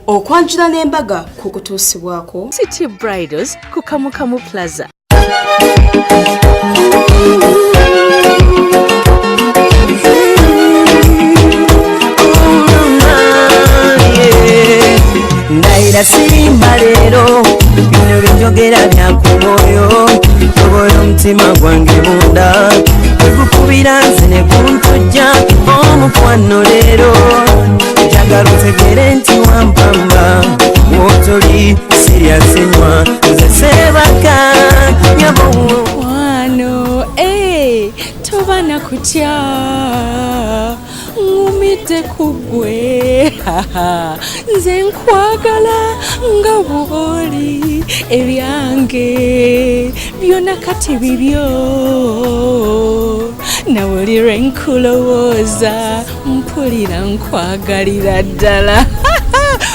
okwanjula n'embaga ku kutuusibwako City Bridals ku Kamukamu Plaza. Ndaira simba lero bino byogera byakumoyo toboyo mutima gwange munda ekukubira nze ne kuntujja omukwano lero njagala otegere nti wampamba wotoli siryasenywa nze sebaka nyabo wano toba na kutya ngumite kugwe nze nkwagala nga bwoli ebyange byonna kati bibyo nawulira nkulowooza mpulira nkwagalira ddala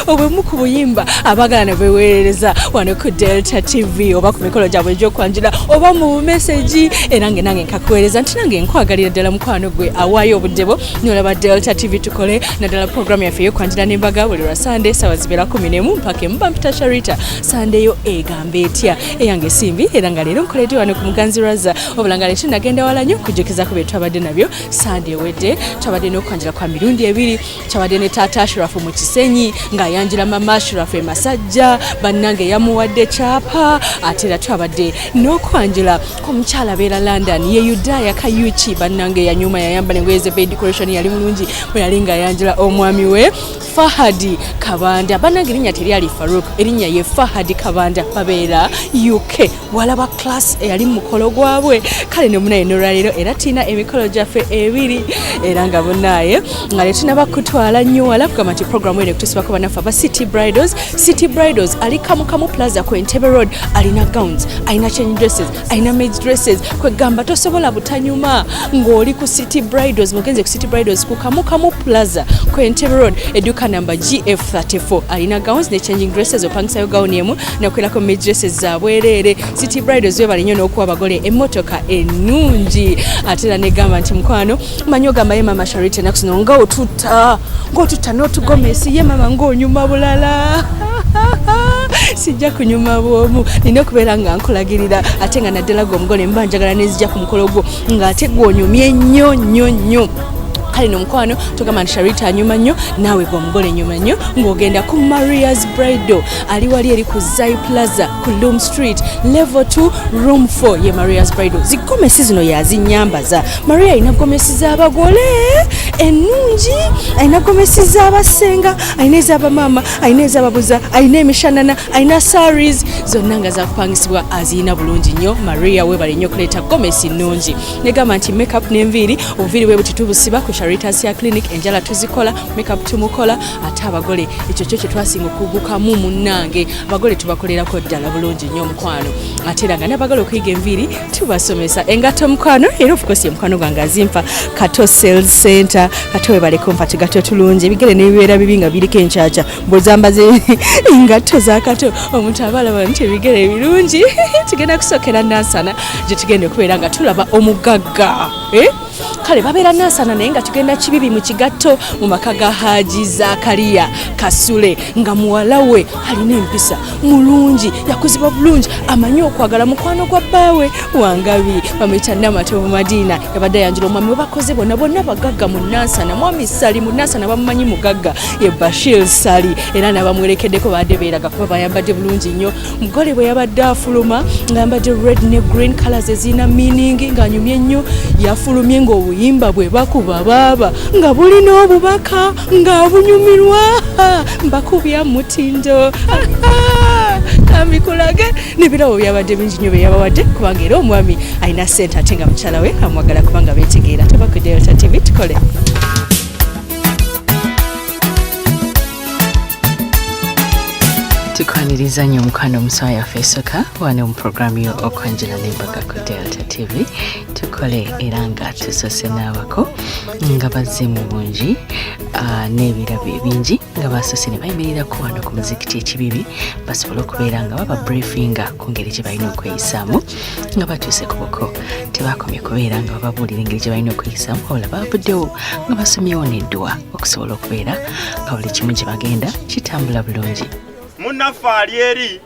obwemu ku buyimba abagala ne beweereza wano ku Delta TV oba ku mikolo gyabwe egy'okwanjula oba mu bumeseji era nange nkakuweereza nti nange nkwagalira ddala mukwano gwe awaayo obuddebo n'olaba Delta TV tukole naddala programu yaffe ey'okwanjula n'embaga buli lwa Sunday ssaawa zibeera 11 mpaka Mpita Sharita Sunday yo egamba etya eyange Simbi era nga leero nkoledde wano ku Muganzi Raza obula nga leero nagenda wala nnyo kujjukiza ku bye twabadde nabyo Sunday wedde twabadde n'okwanjula kwa mirundi ebiri twabadde ne Taata Ashrafu mu Kisenyi nga yanjula mama Ashrafu Masajja bannange yamuwadde kyapa ate era twabadde n'okwanjula ku mukyala beera London ye Yudaya Kayuchi bannange yanyuma yayamba n'engoye ze decoration yali mulungi bwe yali nga yanjula omwami we Fahadi Kabanda bannange erinnya teryali Farouk erinnya ye Fahadi Kabanda babeera UK walaba class eyali mukolo gwabwe kale ne munaye n'olwaleero era tina emikolo gyaffe ebiri era nga bunaye nga letina bakutwala nnyo wala kugamba nti programu eno kutusibako bannaffe aba City Bridals ali Kamukamu Plaza ku Entebbe Road alina gowns alina change dresses alina maids dresses kwegamba tosobola butanyuma ng'oli ku City Bridals mugenze ku City Bridals ku Kamukamu Plaza ku Entebbe Road eduka namba GF34 alina gowns ne changing dresses opangisayo gown emu nakwelako maids dresses za bwereere City Bridals we bali nnyo n'okuwa abagole emmotoka ennungi ate era negamba nti mukwano manyi ogamba ye mama Sharita nakusino ng'otutta n'otugomesi ye mama ng'onyuma bulala sijja kunyuma bwomu nina okubeera nga nkulagirira ate nga naddala g'omugole mba njagala nezijja ku mukolo gwo ng'ate gw'onyumye nnyo kale nomukwano tugamba nti Sharita anyuma nnyo naawe gw'omugole nyuma nnyo ng'ogenda ku Maria's Bridal ali wali eri ku Zai Plaza ku Loom Street level 2 room 4 ye Maria's Bridal zigomesi zino yazinyambaza Maria alina gomesi z'abagole ennungi alina gomesi z'abasenga alina ez'abamama alina ez'ababuza alina emishanana alina saris zonna nga zakupangisibwa aziyina bulungi nnyo Maria webale nnyo okuleeta gomesi nnungi negamba nti makeup n'enviiri obuviiri bwe buti tubusiba ku Sharita's Hair Clinic enjala tuzikola makeup tumukola ate abagole ekyo kyo twasinga okugukamu munnange abagole tubakolerako ddala bulungi nnyo mukwano ate era nga n'abagole okuyiga enviiri tubasomesa engato mukwano era of course mukwano gwange azimpa Kato Sales Center Kato webaleko mpati gato tulungi ebigere n'ebibeera bibi nga biriko enkyakya mbozambaze engato za Kato omuntu abalaba nti ebigere ebirungi tugenda kusokera Nansana gye tugenda okubeera nga tulaba omugagga kale babeera Nansana naye nga tugenda kibibi mu kigatto mu maka ga Haji Zakaria Kasule nga muwala we alina empisa mulungi yakuzibwa bulungi amanyi okwagala mukwano gwa bbaawe Wangabi bamuyita Namatovu Madina yabadde yanjula omwami we bakoze bonna bagagga mu Nansana mwami Sali mu Nansana bamumanyi mugagga ye Bashir Sali era nabamwerekeddeko badde beeraga kuba bayambadde bulungi nnyo mugole bwe yabadde afuluma ngayambadde red ne green colors ezina meaning ng'anyumye nnyo yafulumye ng'obuyimba bwe bakuba baaba nga bulina obubaka ng'abunyumirwa mbakubya mutindo kambikulage n'ebirabo byabadde bingi nnyo bye yabawadde kubanga era omwami alina ssente ate nga mukyala we amwagala kubanga beetegeera tuba ku Delta TV tukole Tukwani Tuwuliriza nnyo mukwano omusaayi waffe esooka wano mu puroguramu yo okwanjula n'embaga ku Delta TV. Tukole era nga tusoose n'abako nga bazze mu bungi n'ebirabo ebingi nga basoose ne bayimiriraku wano ku muzikiti ekibibi basobole okubeera nga baba briefinga ku ngeri gye balina okweyisaamu nga batuuse ku buko. Tebakomye kubeera nga bababuulira engeri gye balina okweyisaamu wabula babuddewo nga basomyewo n'edduwa okusobola okubeera nga buli kimu gye bagenda kitambula bulungi. Munnaffe ali eri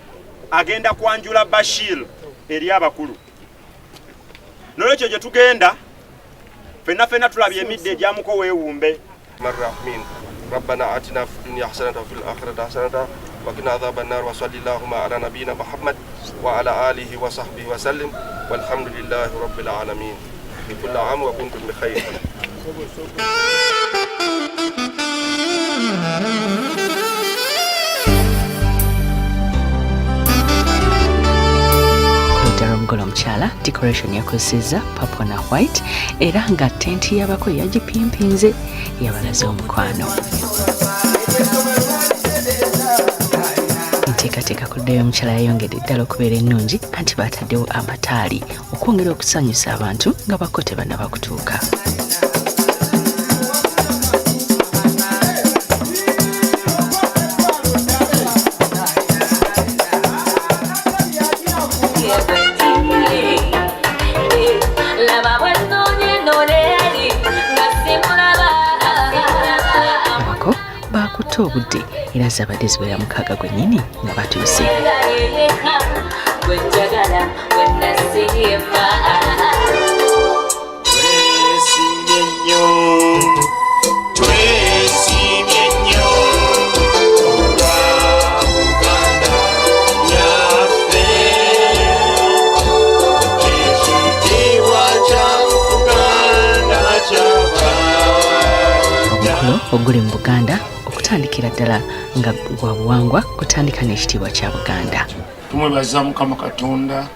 agenda kwanjula Bashir eri abakulu. N'olwekyo gye tugenda ffenna tulabye emidde egyamuko weewumbe. Marrahmin Rabbana atina fid dunya hasanatan wa fil akhirati hasanatan wa qina adhaban nar wa sallallahu ala nabiyyina Muhammad wa ala alihi wa sahbihi wa sallim walhamdulillahi rabbil alamin. Bi kulli aam wa kuntum bi khair. Mugolo omukyala decoration yakozesezza purple na white era nga tenti y'abako yagipimpinze yabalaze omukwano. Enteekateeka ku ddayo omukyala yayongedde ddala okubeera ennungi anti baataddewo amataali okwongera okusanyusa abantu nga bako tebannaba kutuuka. Obudde era zabadde ziwera mukaaga gwennyini nga batuuse. Omukolo oguli mu Buganda okutandikira ddala nga gwa buwangwa kutandika n'ekitiibwa kya Buganda. Tumwebaza Mukama Katonda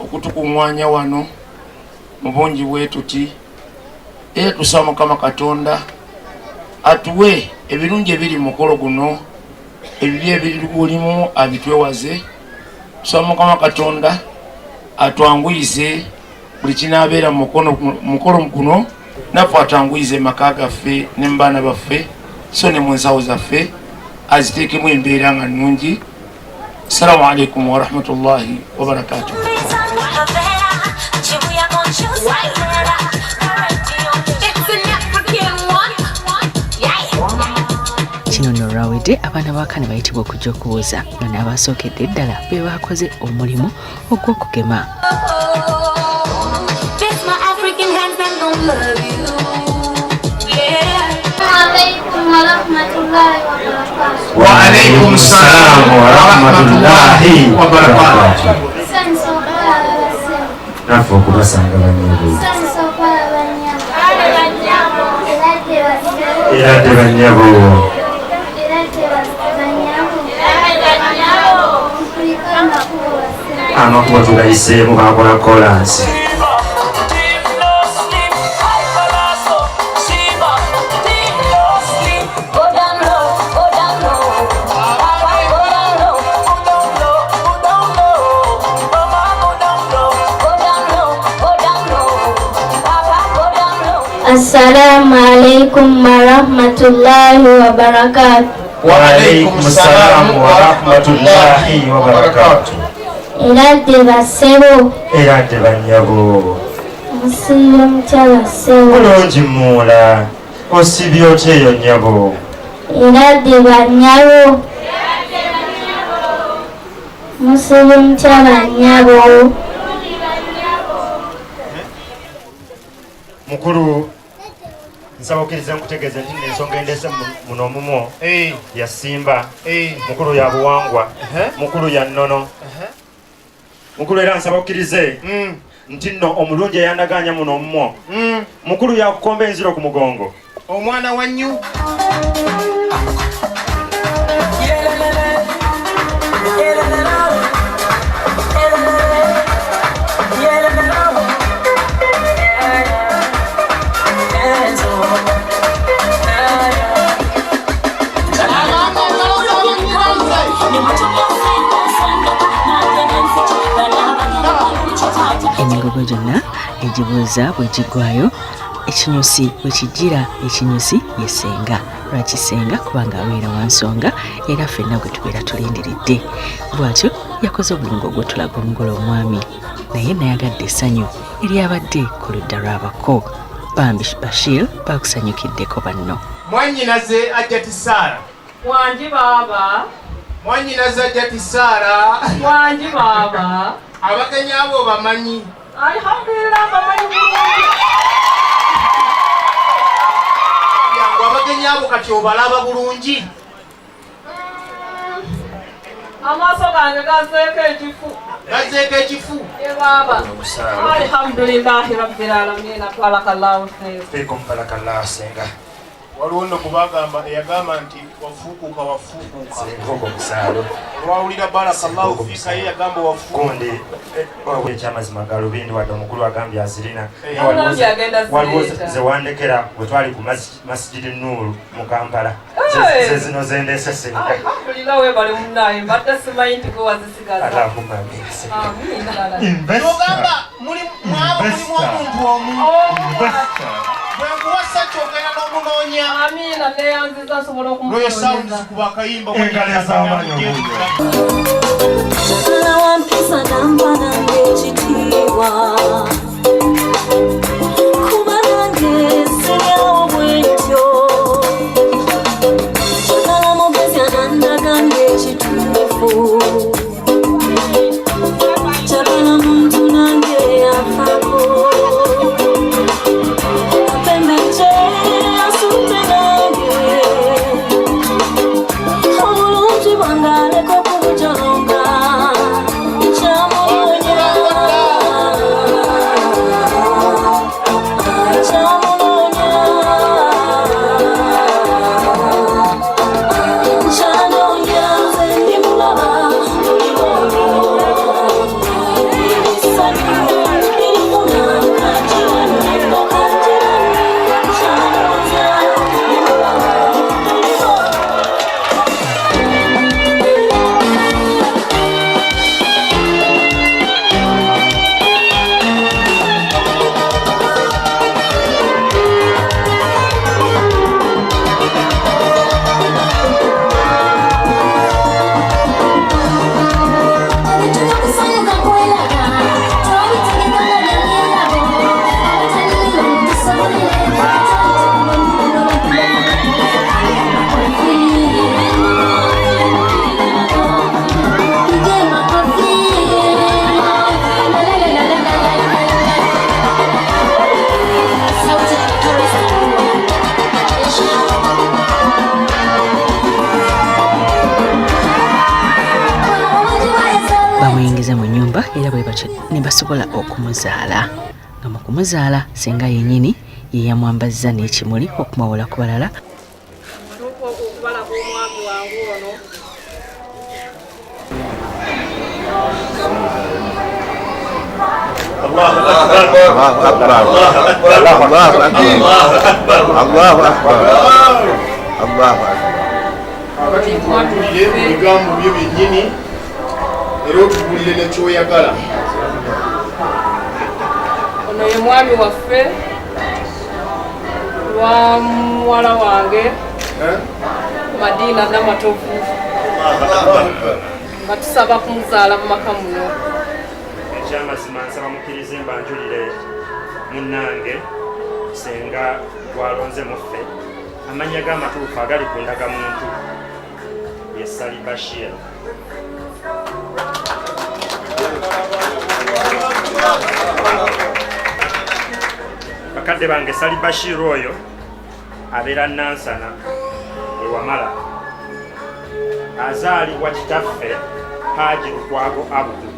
okutukuŋŋwanya wano mu bungi bwe tuti era tusaba Mukama Katonda atuwe ebirungi ebiri mu mukolo guno ebibi ebirimu abitwewaze. Tusaba Mukama Katonda atwanguyize buli kinaabeera mu mukolo guno naffe atwanguyize maka gaffe ne mu baana baffe so ne mu nsawo zaffe aziteekemu embeera nga nnungi. Assalamu alaikum wa rahmatullahi wa barakatuh. Kino n'olwawedde abaana ba Kane bayitibwa okujja okubuuza nga n'abasookedde ddala be bakoze omulimu ogw'okugema. وعليكم السلام ورحمة الله وبركاته. نفو كبسان غبانيبو إلى تبنيبو أما كوتو غايسي مغاقونا كولانسي Assalamu alaikum warahmatullahi wabarakatuh. Waalaikum salam warahmatullahi wabarakatuh. Irate basebo. Irate banyabo. Musiyo mchala sebo. Mulungi mula. Osibye otyeyo nyabo. Irate banyabo. Musiyo mchala nyabo. Mukulu nsaba okkiriza nkutegeeza nti ensonga endese muno omumo ya Simba, mukulu ya buwangwa, mukulu ya nnono. Mukulu era nsaba okkirize nti nno omulungi eyandaganya muno omumo mukulu yakukomba enziro ku mugongo omwana wa nnyu. I'm emitego gyonna egibuuza bwe gigwayo ekinyusi bwe kigira ekinyusi ye Ssenga. Lwaki Ssenga? Kubanga abeera wa nsonga era ffenna gwe tubeera tulindiridde. Bw'atyo yakoze obulingo ogw'otulaga omugole omwami, naye nayagadde essanyu eryabadde ku ludda lw'abako. Bambi Bashir bakusanyukiddeko banno. Mwannyinaze Ajjati Saara. Wanji baba. Mwannyinaze Ajjati Saara. Wanji baba. Abagenyi abo bamanyi. Alhamdulillah bamanyi bulungi. Yangu abagenyi abo kati obalaba bulungi. Amaaso gange gazeeko ekifu. Gazeeko ekifu? Ye baba. Alhamdulillahi rabbil alamin. Barakallahu khayr. Fiikum barakallahu Ssenga. Waliwo nno kubagamba eyagamba nti wafuukuuka wafuukuuka. Ssenga omusaalo. Olwawulira barakallahu fiika ye yagamba wafuukuuka. Gundi ekyamazima galubindi wadde omukulu agambye azirina. Waliwo ze wandekera bwe twali ku Masjidi Nuuru mu Kampala. Ze zino zendeese Ssenga. Alhamdulillah weebale munnaye mbadde simanyi nti gwe wazisigaza. Allahumma amiin. Ogamba mulimu omuntu omu. Bwekuwasa kyogera n'omunoonya. Amiina neyanziza nsobola Royal Sounds kuba akayimba Njagala wampisa namba nange ekitiibwa kuba nange siryawo bwentyo. Njagala mugezi anandaga ng'ekituufu. Njagala muntu nange yafaako. Bamuyingiza mu nnyumba era bwe batyo ne basobola okumuzaala. Nga mu kumuzaala Ssenga yennyini ye yamwambazza n'ekimuli okumuwula ku balala. Abatukulire mu bigambo byo byennyini era otugulire nekyoyagala. Ono ye mwami waffe lwa muwala wange Madina Namatovu nga tusaba kumuzaala mu maka muno. Ekyamazima nsaba mukkirize mbanjulire munnange Ssenga gwalonze muffe amannya g'amatuufu agali ku ndagamuntu ye Sali Bashir. Bakadde bange Sali Bashir oyo abeera Nansana ewamala. Azaalibwa kitaffe Haji Lukwago Abdu.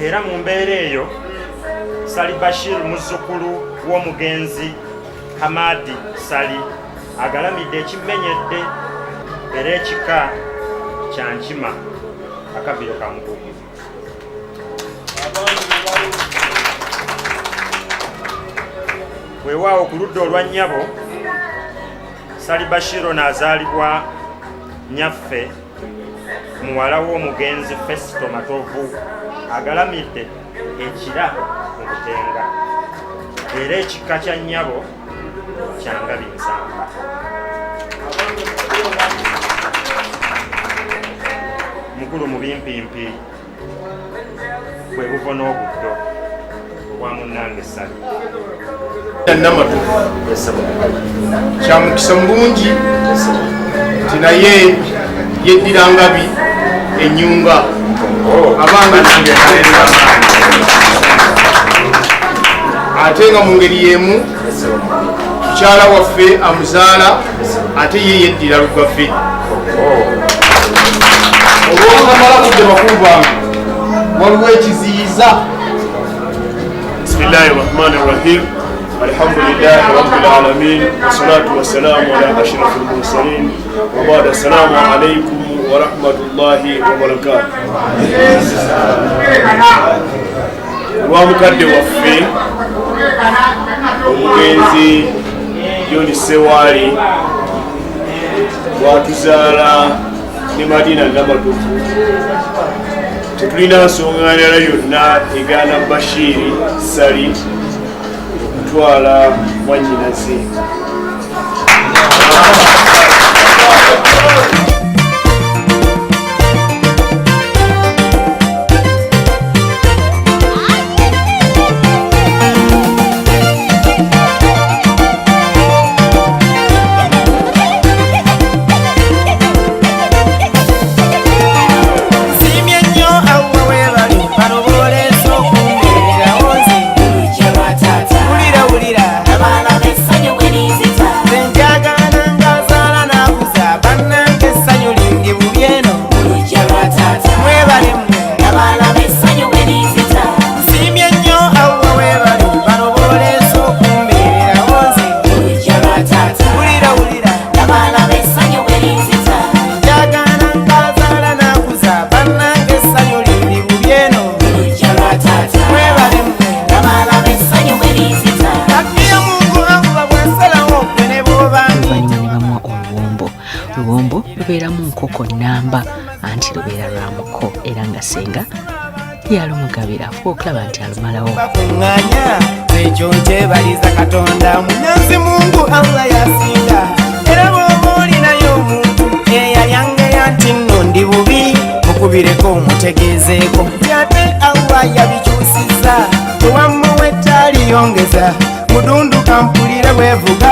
Era mu mbeera eyo Sali Bashir muzzukulu w'omugenzi Hamadi Sali agalamidde ekimenyedde era ekika kya Nkima akabiro ka Mugugu. Weewaawo ku ludda olwa nnyabo Sali Bashir n'azaalibwa nnyaffe muwala w'omugenzi Festo Matovu agalamidde ekira mu Butenga era ekika kya nnyabo kyanga binsamba. Mukulu mu bimpimpi bwe buvo n'obuddo obwa munnange Sali. Namatu kya mukisa mulungi nti naye yeddira ngabi ennyunga abanga nange ate nga mu ngeri y'emu mukyala waffe amuzaala ate ye yeddira lugaffe olw'okamala kudde bakulu bange waliwo ekiziyiza. Bismillahi rahmani rahim. Alhamdulillahi rabbil alamin wassalatu wassalamu ala ashrafil mursalin wa ba'd. Assalamu alaykum wa rahmatullahi wa barakatuh. Wa mukadde waffe omugenzi John Sewali watuzaala ne Madina Namatufu, tetulina nsonga ndala yonna egaana Bashiri Sali okutwala mwannyinaze. Lubeeramu nkoko nnamba anti lubeera lwa muko era nga senga yalumugabira afuba okulaba nti alumalawo. Bakuŋŋaanya ekyo nkyebaliza Katonda Munyazi Mungu Allah yasinga era bw'oba olinayo omuntu eyalyangeya nti nno ndi bubi mukubireko mutegeezeeko nti ate Allah yabikyusiza owamuwa ettaliyongeza mudundu kampulire bwevuga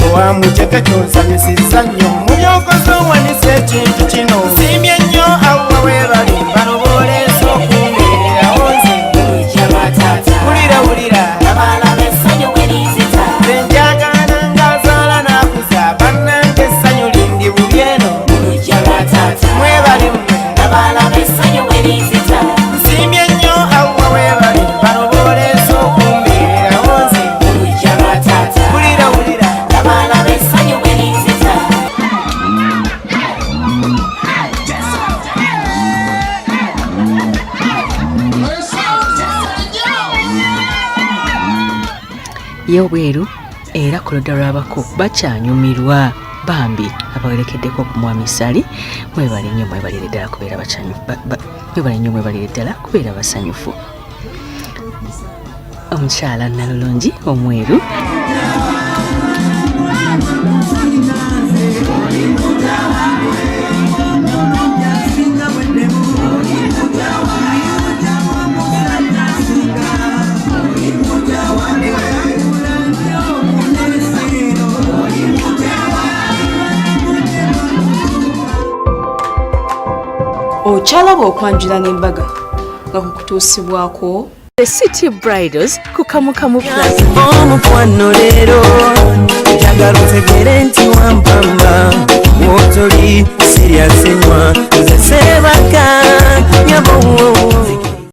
owamukyeke kyonsanyusiza nnyo mu byokoze owanisa ekintu kino siimye nnyo Allah weebali banobooleza okumbeererawo nze wulira nze njagala ng'azaala n'akuza bannange essanyu lindi bubi eno mwebali nsiimye nnyo Allah weebali banobooleza okumbeererawo nze wulira y'obweru era ku ludda lw'abako bakyanyumirwa bambi abawerekeddeko ku mwami Sali. Mwebale nnyo mwebalire ddala kubeera basanyufu. Omukyala Nalulungi omweru okyalaba okwanjula n'embaga nga kukutuusibwako The City Bridals ku Kamukamu Plus. Omukwano leero njagala otegere nti wampamba wotoli siryasenywa nze